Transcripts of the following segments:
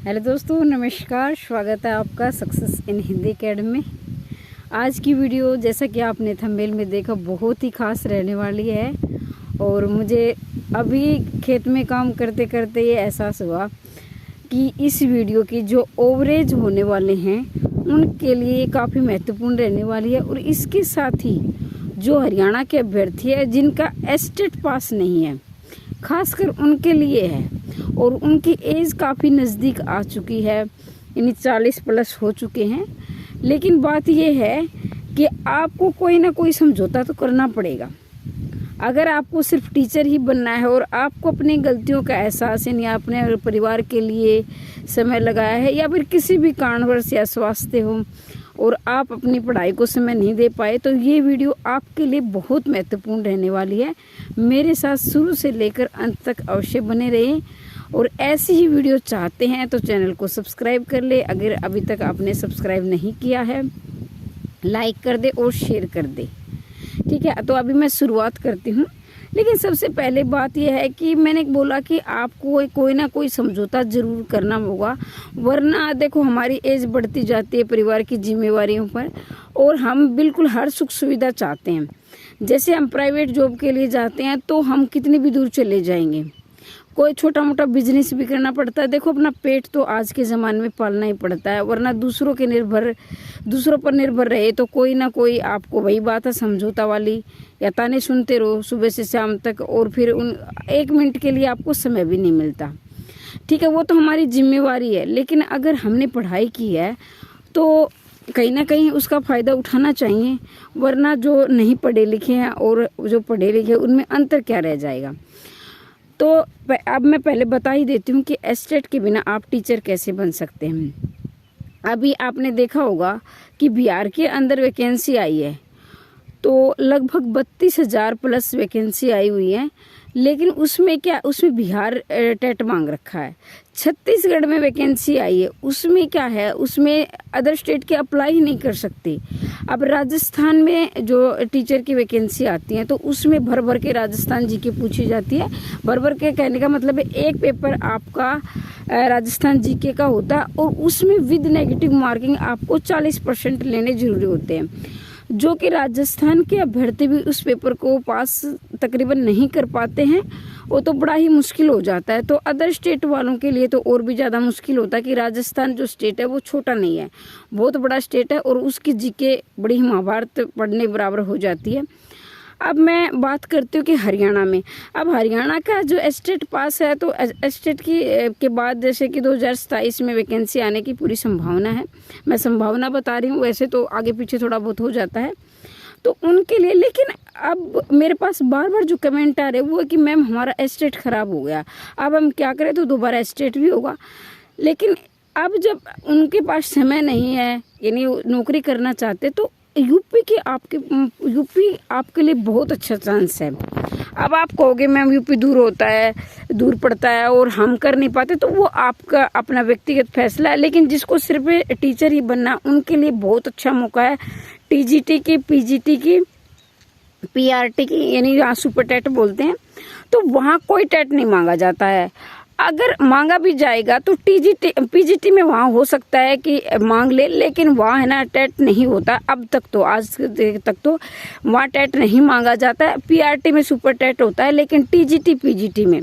Hello दोस्तों, नमस्कार। स्वागत है आपका सक्सेस इन हिंदी एकेडमी में। आज की वीडियो जैसा कि आपने थंबनेल में देखा बहुत ही खास रहने वाली है और मुझे अभी खेत में काम करते करते ये एहसास हुआ कि इस वीडियो की जो ओवरेज होने वाले हैं उनके लिए काफ़ी महत्वपूर्ण रहने वाली है। और इसके साथ ही जो हरियाणा के अभ्यर्थी है जिनका एस्टेट पास नहीं है, खासकर उनके लिए है और उनकी एज काफ़ी नज़दीक आ चुकी है, यानी 40 प्लस हो चुके हैं। लेकिन बात यह है कि आपको कोई ना कोई समझौता तो करना पड़ेगा। अगर आपको सिर्फ टीचर ही बनना है और आपको अपनी गलतियों का एहसास है, या अपने परिवार के लिए समय लगाया है, या फिर किसी भी कारणवश या स्वास्थ्य हो और आप अपनी पढ़ाई को समय नहीं दे पाए, तो ये वीडियो आपके लिए बहुत महत्वपूर्ण रहने वाली है। मेरे साथ शुरू से लेकर अंत तक अवश्य बने रहें और ऐसी ही वीडियो चाहते हैं तो चैनल को सब्सक्राइब कर ले। अगर अभी तक आपने सब्सक्राइब नहीं किया है, लाइक कर दे और शेयर कर दे। ठीक है, तो अभी मैं शुरुआत करती हूँ। लेकिन सबसे पहले बात यह है कि मैंने बोला कि आपको कोई ना कोई समझौता ज़रूर करना होगा, वरना देखो हमारी एज बढ़ती जाती है परिवार की जिम्मेवारियों पर और हम बिल्कुल हर सुख सुविधा चाहते हैं। जैसे हम प्राइवेट जॉब के लिए जाते हैं तो हम कितनी भी दूर चले जाएंगे, कोई छोटा मोटा बिजनेस भी करना पड़ता है। देखो अपना पेट तो आज के ज़माने में पालना ही पड़ता है, वरना दूसरों पर निर्भर रहे तो कोई ना कोई आपको, वही बात है समझौता वाली, या ताने सुनते रहो सुबह से शाम तक और फिर उन 1 मिनट के लिए आपको समय भी नहीं मिलता। ठीक है, वो तो हमारी जिम्मेवारी है। लेकिन अगर हमने पढ़ाई की है तो कहीं ना कहीं उसका फ़ायदा उठाना चाहिए, वरना जो नहीं पढ़े लिखे हैं और जो पढ़े लिखे हैं उनमें अंतर क्या रह जाएगा। तो अब मैं पहले बता ही देती हूँ कि एस्टेट के बिना आप टीचर कैसे बन सकते हैं। अभी आपने देखा होगा कि बिहार के अंदर वैकेंसी आई है, तो लगभग 32,000 प्लस वैकेंसी आई हुई है। लेकिन उसमें बिहार टेट मांग रखा है। छत्तीसगढ़ में वैकेंसी आई है, उसमें क्या है, उसमें अदर स्टेट के अप्लाई ही नहीं कर सकते। अब राजस्थान में जो टीचर की वैकेंसी आती है तो उसमें भर भर के राजस्थान जी की पूछी जाती है। भर भर के कहने का मतलब है एक पेपर आपका राजस्थान जीके का होता है और उसमें विद नेगेटिव मार्किंग आपको 40% लेने जरूरी होते हैं, जो कि राजस्थान के अभ्यर्थी भी उस पेपर को पास तकरीबन नहीं कर पाते हैं। वो तो बड़ा ही मुश्किल हो जाता है। तो अदर स्टेट वालों के लिए तो और भी ज़्यादा मुश्किल होता है कि राजस्थान जो स्टेट है वो छोटा नहीं है, बहुत बड़ा स्टेट है और उसकी जीके बड़ी ही महाभारत पढ़ने बराबर हो जाती है। अब मैं बात करती हूँ कि हरियाणा में, अब हरियाणा का जो एस्टेट पास है तो एस्टेट के बाद जैसे कि 2027 में वैकेंसी आने की पूरी संभावना है। मैं संभावना बता रही हूँ, वैसे तो आगे पीछे थोड़ा बहुत हो जाता है तो उनके लिए। लेकिन अब मेरे पास बार बार जो कमेंट आ रहे हैं वो है कि मैम हमारा एस्टेट ख़राब हो गया, अब हम क्या करें, तो दोबारा एस्टेट भी होगा। लेकिन अब जब उनके पास समय नहीं है, यानी नौकरी करना चाहते, तो यूपी आपके लिए बहुत अच्छा चांस है। अब आप कहोगे मैम यूपी दूर पड़ता है और हम कर नहीं पाते, तो वो आपका अपना व्यक्तिगत फैसला है। लेकिन जिसको सिर्फ टीचर ही बनना, उनके लिए बहुत अच्छा मौका है। टीजीटी की, पीजीटी की, पीआरटी की, यानी जहाँ सुपर टेट बोलते हैं, तो वहाँ कोई टेट नहीं मांगा जाता है। अगर मांगा भी जाएगा तो पीजीटी में वहाँ हो सकता है कि मांग ले, लेकिन वहाँ है ना टेट नहीं होता। अब तक तो, आज तक तो वहाँ टेट नहीं मांगा जाता है। पीआरटी में सुपर टेट होता है, लेकिन टीजीटी पीजीटी में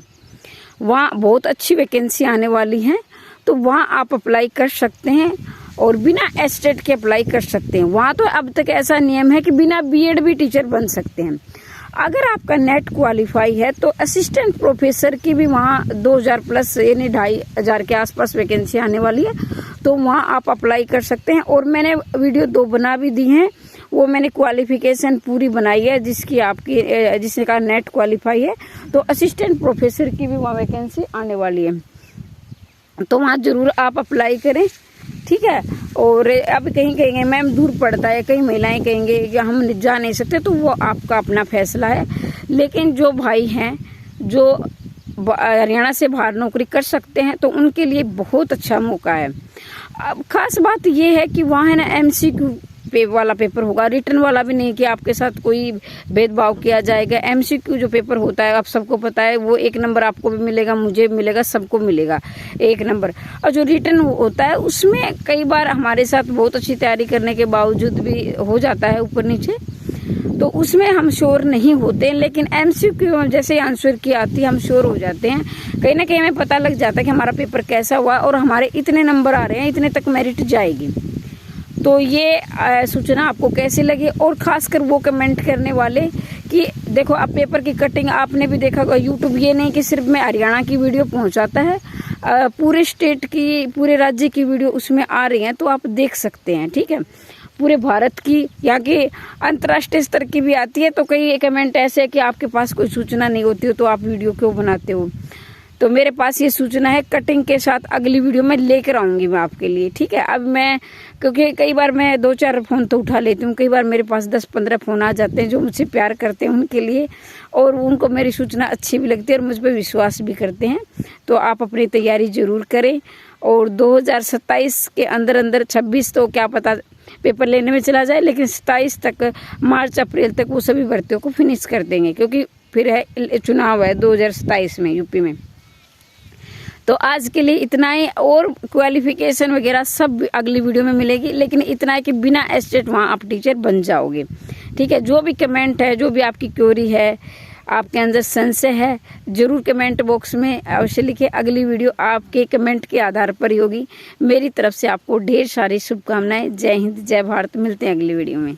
वहाँ बहुत अच्छी वैकेंसी आने वाली है, तो वहाँ आप अप्लाई कर सकते हैं और बिना एस्टेट के अप्लाई कर सकते हैं। वहाँ तो अब तक ऐसा नियम है कि बिना बीएड भी टीचर बन सकते हैं। अगर आपका नेट क्वालिफाई है तो असिस्टेंट प्रोफेसर की भी वहाँ 2000 प्लस, यानी 2500 के आसपास वैकेंसी आने वाली है, तो वहाँ आप अप्लाई कर सकते हैं। और मैंने वीडियो 2 बना भी दी हैं, वो मैंने क्वालिफिकेशन पूरी बनाई है जिसका नेट क्वालिफाई है, तो असिस्टेंट प्रोफेसर की भी वहाँ वैकेंसी आने वाली है, तो वहाँ ज़रूर आप अप्लाई करें। ठीक है, और अब कहीं कहेंगे मैम दूर पड़ता है, कई महिलाएं कहेंगे कि हम जा नहीं सकते, तो वो आपका अपना फैसला है। लेकिन जो भाई हैं जो हरियाणा से बाहर नौकरी कर सकते हैं तो उनके लिए बहुत अच्छा मौका है। अब खास बात ये है कि वहाँ है ना MCQ वाला पेपर होगा, रिटर्न वाला भी नहीं कि आपके साथ कोई भेदभाव किया जाएगा। एमसीक्यू जो पेपर होता है आप सबको पता है, वो 1 नंबर आपको भी मिलेगा, मुझे भी मिलेगा, सबको मिलेगा 1 नंबर। और जो रिटर्न होता है उसमें कई बार हमारे साथ बहुत अच्छी तैयारी करने के बावजूद भी हो जाता है ऊपर नीचे, तो उसमें हम श्योर नहीं होते हैं। लेकिन एमसीक्यू जैसे आंसर की आती है हम श्योर हो जाते हैं, कहीं ना कहीं हमें पता लग जाता है कि हमारा पेपर कैसा हुआ और हमारे इतने नंबर आ रहे हैं, इतने तक मेरिट जाएगी। तो ये सूचना आपको कैसी लगी, और खासकर वो कमेंट करने वाले कि देखो अब पेपर की कटिंग आपने भी देखा होगा, यूट्यूब ये नहीं कि सिर्फ मैं हरियाणा की वीडियो पहुंचाता है, पूरे स्टेट की, पूरे राज्य की वीडियो उसमें आ रही है, तो आप देख सकते हैं। ठीक है, पूरे भारत की, यहाँ के अंतर्राष्ट्रीय स्तर की भी आती है। तो कई कमेंट ऐसे है कि आपके पास कोई सूचना नहीं होती हो तो आप वीडियो क्यों बनाते हो, तो मेरे पास ये सूचना है, कटिंग के साथ अगली वीडियो में लेकर आऊंगी मैं आपके लिए। ठीक है, अब मैं, क्योंकि कई बार मैं 2-4 फ़ोन तो उठा लेती हूँ, कई बार मेरे पास 10-15 फ़ोन आ जाते हैं जो मुझसे प्यार करते हैं उनके लिए, और उनको मेरी सूचना अच्छी भी लगती है और मुझ पर विश्वास भी करते हैं। तो आप अपनी तैयारी जरूर करें, और 2027 के अंदर 26 तो क्या पता पेपर लेने में चला जाए, लेकिन 27 तक, मार्च अप्रैल तक वो सभी भर्तियों को फिनिश कर देंगे, क्योंकि फिर है चुनाव है 2027 में यूपी में। तो आज के लिए इतना ही, और क्वालिफिकेशन वगैरह सब अगली वीडियो में मिलेगी, लेकिन इतना है कि बिना एस्टेट वहाँ आप टीचर बन जाओगे। ठीक है, जो भी कमेंट है, जो भी आपकी क्वेरी है, आपके अंदर संशय है, जरूर कमेंट बॉक्स में अवश्य लिखिए। अगली वीडियो आपके कमेंट के आधार पर ही होगी। मेरी तरफ से आपको ढेर सारी शुभकामनाएं। जय हिंद, जय भारत। मिलते हैं अगली वीडियो में।